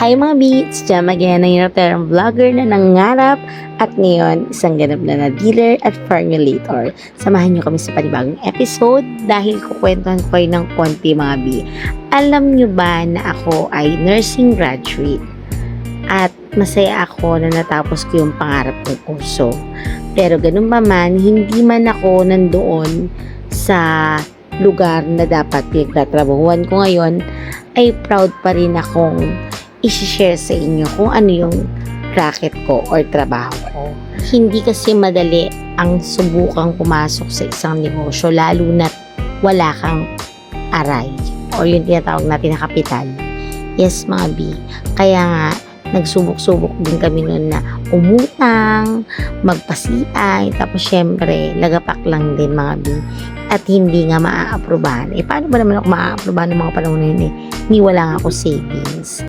Hi mga beats! Jam again ang yung vlogger na nangarap at ngayon isang ganap na dealer at formulator. Samahan nyo kami sa panibagong episode dahil kukwentuhan ko kayo ng konti mga B. Alam nyo ba na ako ay nursing graduate at masaya ako na natapos ko yung pangarap kong kurso. Pero ganun pa man, hindi man ako nandoon sa lugar na dapat pinagtatrabahuan ko ngayon, ay proud pa rin akong i-share sa inyo kung ano yung racket ko or trabaho ko. Hindi kasi madali ang subukang pumasok sa isang negosyo lalo na't wala kang aray or yung tinatawag natin na kapital. Yes mga B, kaya nga nagsubok-subok din kami noon na umutang, magpa-CI, tapos syempre lagapak lang din mga B at hindi nga maaaprobahan. Paano ba naman ako maaaprobahan ng mga panahon na yun Hindi wala nga ako savings.